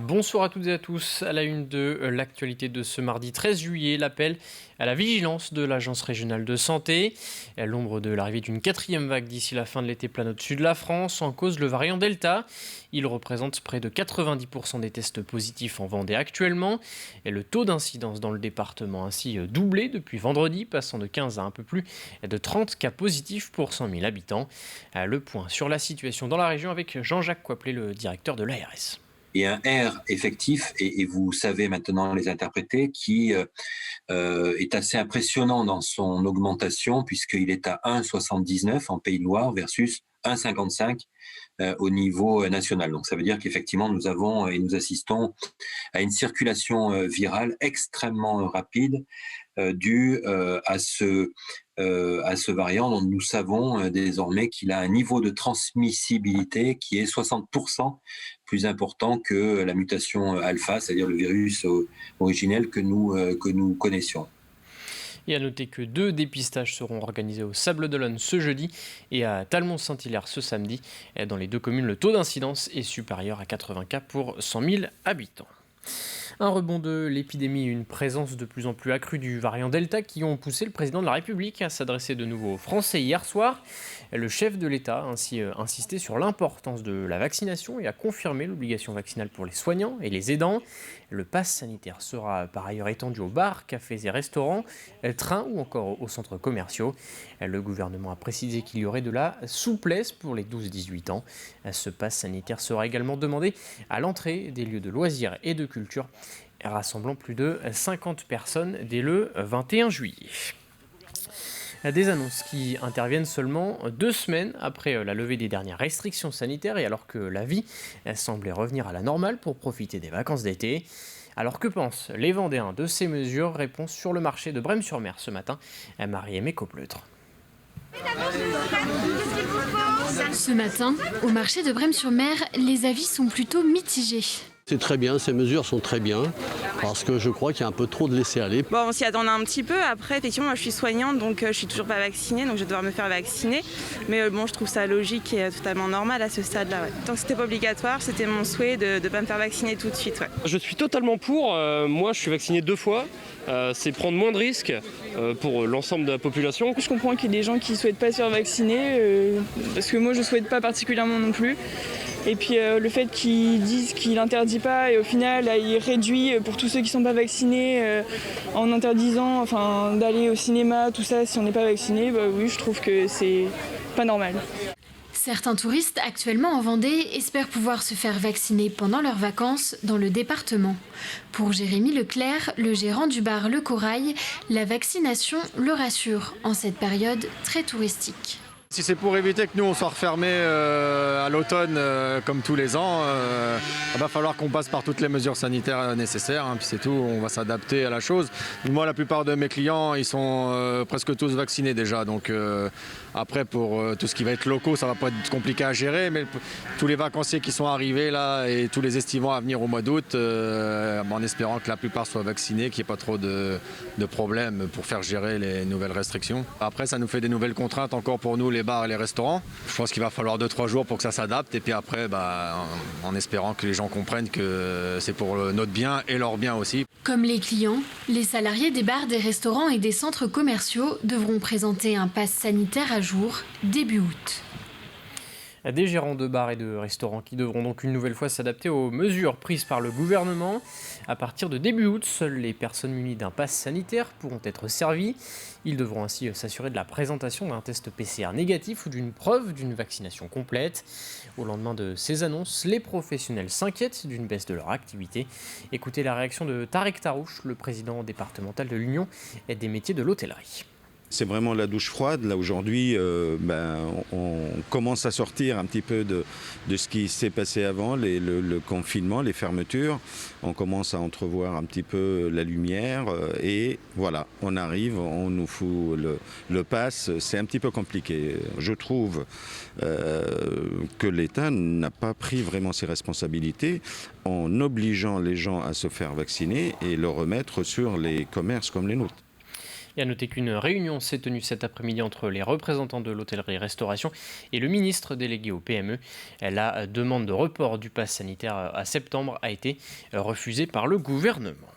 Bonsoir à toutes et à tous. À la une de l'actualité de ce mardi 13 juillet, l'appel à la vigilance de l'Agence régionale de santé. À l'ombre de l'arrivée d'une quatrième vague d'ici la fin de l'été plane au-dessus de la France, en cause le variant Delta. Il représente près de 90% des tests positifs en Vendée actuellement. Et le taux d'incidence dans le département ainsi doublé depuis vendredi, passant de 15 à un peu plus de 30 cas positifs pour 100 000 habitants. Le point sur la situation dans la région avec Jean-Jacques Coiplet, le directeur de l'ARS. Et un R effectif, et vous savez maintenant les interpréter, qui est assez impressionnant dans son augmentation, puisqu'il est à 1,79 en Pays de Loire versus 1,55 au niveau national. Donc ça veut dire qu'effectivement nous avons et nous assistons à une circulation virale extrêmement rapide due à ce variant dont nous savons désormais qu'il a un niveau de transmissibilité qui est 60% plus important que la mutation alpha, c'est-à-dire le virus originel que nous connaissions. Et à noter que 2 dépistages seront organisés au Sables-d'Olonne ce jeudi et à Talmont-Saint-Hilaire ce samedi. Dans les 2 communes, le taux d'incidence est supérieur à 80 cas pour 100 000 habitants. Un rebond de l'épidémie et une présence de plus en plus accrue du variant Delta qui ont poussé le président de la République à s'adresser de nouveau aux Français hier soir. Le chef de l'État a ainsi insisté sur l'importance de la vaccination et a confirmé l'obligation vaccinale pour les soignants et les aidants. Le pass sanitaire sera par ailleurs étendu aux bars, cafés et restaurants, trains ou encore aux centres commerciaux. Le gouvernement a précisé qu'il y aurait de la souplesse pour les 12-18 ans. Ce pass sanitaire sera également demandé à l'entrée des lieux de loisirs et de culture, rassemblant plus de 50 personnes dès le 21 juillet. Des annonces qui interviennent seulement 2 semaines après la levée des dernières restrictions sanitaires et alors que la vie semblait revenir à la normale pour profiter des vacances d'été. Alors que pensent les Vendéens de ces mesures? Réponse sur le marché de Brême-sur-Mer ce matin, Marie-Aimée Copleutre. Ce matin, au marché de Brême-sur-Mer, les avis sont plutôt mitigés. C'est très bien, ces mesures sont très bien, parce que je crois qu'il y a un peu trop de laisser-aller. Bon, on s'y attendait un petit peu. Après, effectivement, moi je suis soignante, donc je suis toujours pas vaccinée, donc je vais devoir me faire vacciner. Mais bon, je trouve ça logique et totalement normal à ce stade-là. Ouais. Tant que c'était pas obligatoire, c'était mon souhait de ne pas me faire vacciner tout de suite. Ouais. Je suis totalement pour. Moi, je suis vacciné 2 fois. C'est prendre moins de risques pour l'ensemble de la population. Je comprends qu'il y ait des gens qui ne souhaitent pas se faire vacciner, parce que moi je ne souhaite pas particulièrement non plus. Et puis le fait qu'ils disent qu'il n'interdit pas et au final là, il réduit pour tous ceux qui ne sont pas vaccinés en interdisant d'aller au cinéma, tout ça si on n'est pas vacciné, oui je trouve que c'est pas normal. Certains touristes actuellement en Vendée espèrent pouvoir se faire vacciner pendant leurs vacances dans le département. Pour Jérémy Leclerc, le gérant du bar Le Corail, la vaccination le rassure en cette période très touristique. Si c'est pour éviter que nous on soit refermés à l'automne comme tous les ans, il va falloir qu'on passe par toutes les mesures sanitaires nécessaires, puis c'est tout, on va s'adapter à la chose. Moi la plupart de mes clients ils sont presque tous vaccinés déjà, donc après pour tout ce qui va être locaux ça va pas être compliqué à gérer, mais tous les vacanciers qui sont arrivés là et tous les estivants à venir au mois d'août, en espérant que la plupart soient vaccinés, qu'il n'y ait pas trop de problèmes pour faire gérer les nouvelles restrictions. Après ça nous fait des nouvelles contraintes encore pour nous les bars et les restaurants. Je pense qu'il va falloir 2-3 jours pour que ça s'adapte et puis après en espérant que les gens comprennent que c'est pour notre bien et leur bien aussi. Comme les clients, les salariés des bars, des restaurants et des centres commerciaux devront présenter un pass sanitaire à jour début août. Des gérants de bars et de restaurants qui devront donc une nouvelle fois s'adapter aux mesures prises par le gouvernement. À partir de début août, seules les personnes munies d'un pass sanitaire pourront être servies. Ils devront ainsi s'assurer de la présentation d'un test PCR négatif ou d'une preuve d'une vaccination complète. Au lendemain de ces annonces, les professionnels s'inquiètent d'une baisse de leur activité. Écoutez la réaction de Tarek Tarouche, le président départemental de l'Union des métiers de l'hôtellerie. C'est vraiment la douche froide. Là, aujourd'hui, on commence à sortir un petit peu de ce qui s'est passé avant, le confinement, les fermetures. On commence à entrevoir un petit peu la lumière et voilà, on arrive, on nous fout le pass. C'est un petit peu compliqué. Je trouve que l'État n'a pas pris vraiment ses responsabilités en obligeant les gens à se faire vacciner et le remettre sur les commerces comme les nôtres. Et à noter qu'une réunion s'est tenue cet après-midi entre les représentants de l'hôtellerie-restauration et le ministre délégué au PME. La demande de report du pass sanitaire à septembre a été refusée par le gouvernement.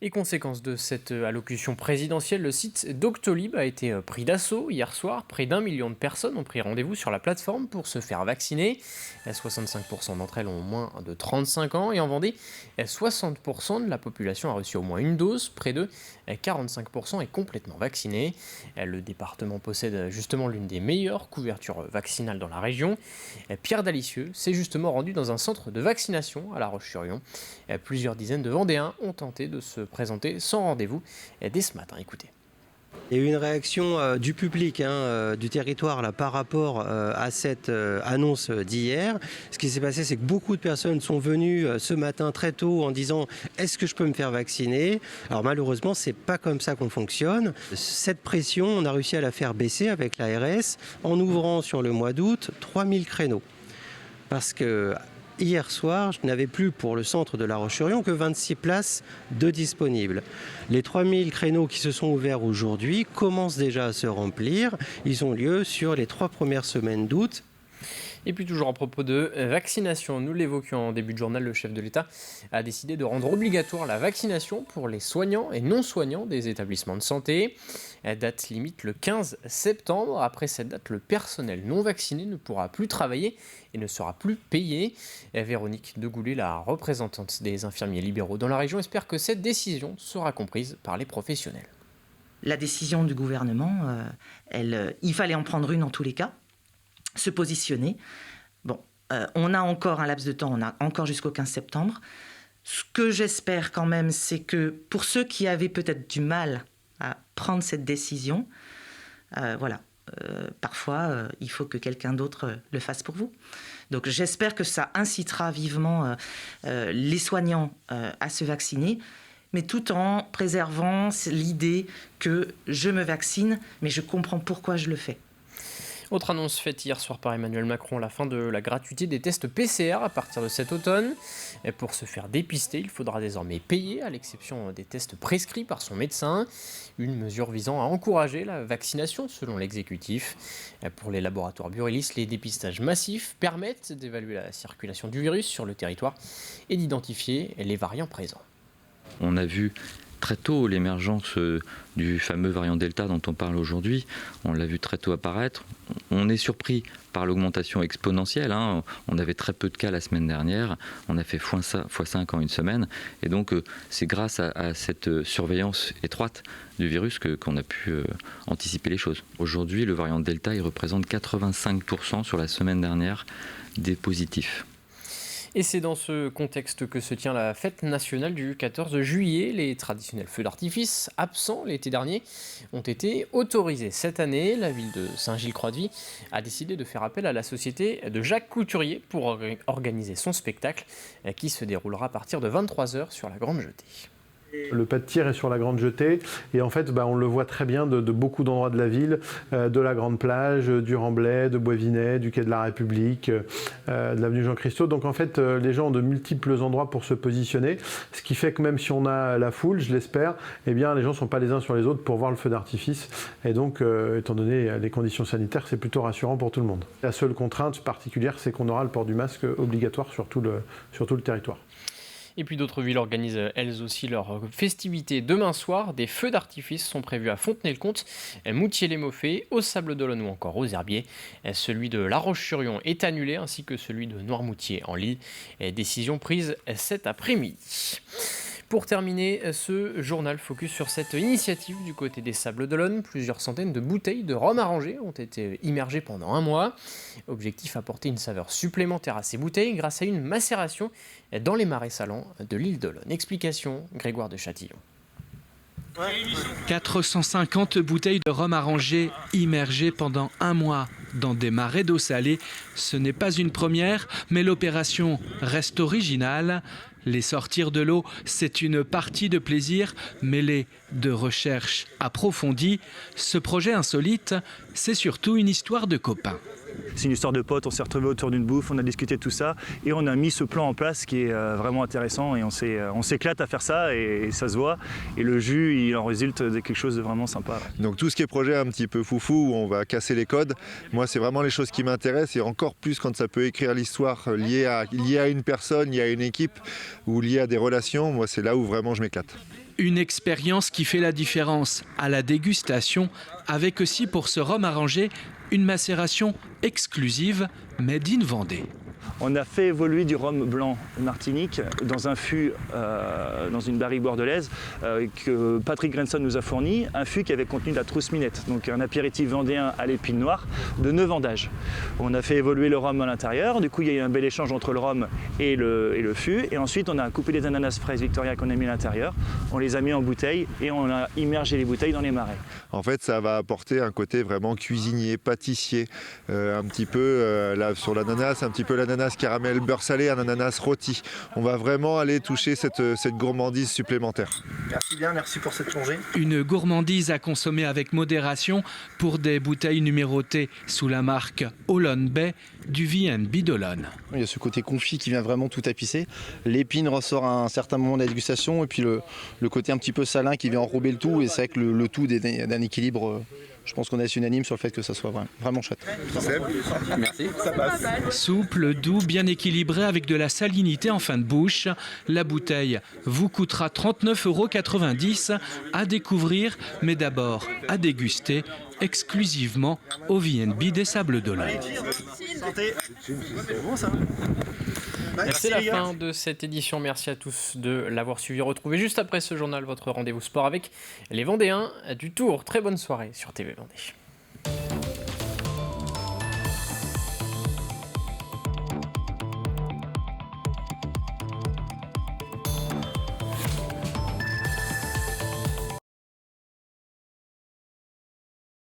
Et conséquence de cette allocution présidentielle, le site Doctolib a été pris d'assaut hier soir. Près d'1 million de personnes ont pris rendez-vous sur la plateforme pour se faire vacciner. 65% d'entre elles ont moins de 35 ans. Et en Vendée, 60% de la population a reçu au moins une dose. Près de 45% est complètement vacciné. Le département possède justement l'une des meilleures couvertures vaccinales dans la région. Pierre Dalicieux s'est justement rendu dans un centre de vaccination à La Roche-sur-Yon. Plusieurs dizaines de Vendéens ont tenté de se présenter sans rendez-vous dès ce matin. Écoutez. Il y a eu une réaction du public, du territoire là, par rapport à cette annonce d'hier. Ce qui s'est passé, c'est que beaucoup de personnes sont venues ce matin très tôt en disant « Est-ce que je peux me faire vacciner ?» Alors malheureusement, c'est pas comme ça qu'on fonctionne. Cette pression, on a réussi à la faire baisser avec l'ARS en ouvrant sur le mois d'août 3000 créneaux. Parce que hier soir, je n'avais plus pour le centre de La Roche-sur-Yon que 26 places de disponibles. Les 3000 créneaux qui se sont ouverts aujourd'hui commencent déjà à se remplir. Ils ont lieu sur les 3 premières semaines d'août. Et puis toujours à propos de vaccination, nous l'évoquions en début de journal, le chef de l'État a décidé de rendre obligatoire la vaccination pour les soignants et non-soignants des établissements de santé. Date limite le 15 septembre. Après cette date, le personnel non vacciné ne pourra plus travailler et ne sera plus payé. Véronique Degoulet, la représentante des infirmiers libéraux dans la région, espère que cette décision sera comprise par les professionnels. La décision du gouvernement, il fallait en prendre une en tous les cas. Se positionner. Bon, on a encore un laps de temps, on a encore jusqu'au 15 septembre. Ce que j'espère quand même, c'est que pour ceux qui avaient peut-être du mal à prendre cette décision, parfois il faut que quelqu'un d'autre le fasse pour vous. Donc j'espère que ça incitera vivement les soignants à se vacciner, mais tout en préservant l'idée que je me vaccine, mais je comprends pourquoi je le fais. Autre annonce faite hier soir par Emmanuel Macron, la fin de la gratuité des tests PCR à partir de cet automne. Et pour se faire dépister, il faudra désormais payer, à l'exception des tests prescrits par son médecin. Une mesure visant à encourager la vaccination, selon l'exécutif. Pour les laboratoires Burelis, les dépistages massifs permettent d'évaluer la circulation du virus sur le territoire et d'identifier les variants présents. On a vu très tôt l'émergence du fameux variant Delta dont on parle aujourd'hui. On l'a vu très tôt apparaître. On est surpris par l'augmentation exponentielle. On avait très peu de cas la semaine dernière. On a fait x5 en une semaine. Et donc, c'est grâce à cette surveillance étroite du virus qu'on a pu anticiper les choses. Aujourd'hui, le variant Delta, il représente 85% sur la semaine dernière des positifs. Et c'est dans ce contexte que se tient la fête nationale du 14 juillet. Les traditionnels feux d'artifice, absents l'été dernier, ont été autorisés cette année. La ville de Saint-Gilles-Croix-de-Vie a décidé de faire appel à la société de Jacques Couturier pour organiser son spectacle qui se déroulera à partir de 23h sur la Grande Jetée. Le pas de tir est sur la Grande Jetée et en fait on le voit très bien de beaucoup d'endroits de la ville, de la Grande Plage, du Remblai, de Boisvinay, du Quai de la République, de l'avenue Jean-Christophe. Donc en fait les gens ont de multiples endroits pour se positionner, ce qui fait que même si on a la foule, je l'espère, eh bien les gens ne sont pas les uns sur les autres pour voir le feu d'artifice et donc étant donné les conditions sanitaires, c'est plutôt rassurant pour tout le monde. La seule contrainte particulière, c'est qu'on aura le port du masque obligatoire sur tout le territoire. Et puis d'autres villes organisent elles aussi leurs festivités demain soir. Des feux d'artifice sont prévus à Fontenay-le-Comte, Moutier-les-Mauffets, au Sable-d'Olonne ou encore aux Herbiers. Celui de La Roche-sur-Yon est annulé ainsi que celui de Noirmoutier en Lille. Décision prise cet après-midi. Pour terminer ce journal focus sur cette initiative du côté des Sables-d'Olonne, plusieurs centaines de bouteilles de rhum arrangé ont été immergées pendant un mois. Objectif, apporter une saveur supplémentaire à ces bouteilles grâce à une macération dans les marais salants de l'île d'Olonne. Explication, Grégoire de Châtillon. 450 bouteilles de rhum arrangé immergées pendant un mois dans des marais d'eau salée. Ce n'est pas une première, mais l'opération reste originale. Les sortir de l'eau, c'est une partie de plaisir mêlée de recherche approfondie. Ce projet insolite, c'est surtout une histoire de copains. C'est une histoire de potes, on s'est retrouvés autour d'une bouffe, on a discuté de tout ça et on a mis ce plan en place qui est vraiment intéressant et on s'éclate à faire ça et ça se voit. Et le jus, il en résulte de quelque chose de vraiment sympa. Donc tout ce qui est projet un petit peu foufou, où on va casser les codes, moi c'est vraiment les choses qui m'intéressent et encore plus quand ça peut écrire l'histoire liée à une personne, liée à une équipe ou liée à des relations, moi c'est là où vraiment je m'éclate. Une expérience qui fait la différence à la dégustation, avec aussi pour ce rhum arrangé une macération exclusive made in Vendée. On a fait évoluer du rhum blanc Martinique dans un fût, dans une barrique bordelaise que Patrick Grenson nous a fourni, un fût qui avait contenu de la trousse minette, donc un apéritif vendéen à l'épine noire de 9 ans d'âge. On a fait évoluer le rhum à l'intérieur, du coup il y a eu un bel échange entre le rhum et le fût, et ensuite on a coupé les ananas fraises Victoria qu'on a mis à l'intérieur, on les a mis en bouteille et on a immergé les bouteilles dans les marais. En fait ça va apporter un côté vraiment cuisinier, pâtissier, un petit peu là sur l'ananas, un petit peu l'ananas caramel beurre salé, un ananas rôti. On va vraiment aller toucher cette gourmandise supplémentaire. Merci bien, merci pour cette plongée. Une gourmandise à consommer avec modération pour des bouteilles numérotées sous la marque Holland Bay du V&B d'Olonne. Il y a ce côté confit qui vient vraiment tout tapisser. L'épine ressort à un certain moment de la dégustation et puis le côté un petit peu salin qui vient enrober le tout, et c'est vrai que le tout d'un équilibre. Je pense qu'on est unanime sur le fait que ça soit vraiment chouette. Merci. Ça passe. Souple, doux, bien équilibré avec de la salinité en fin de bouche. La bouteille vous coûtera 39,90 € à découvrir, mais d'abord à déguster exclusivement au V&B des Sables d'Olonne. C'est la fin de cette édition. Merci à tous de l'avoir suivi. Retrouvez juste après ce journal votre rendez-vous sport avec les Vendéens du Tour. Très bonne soirée sur TV Vendée.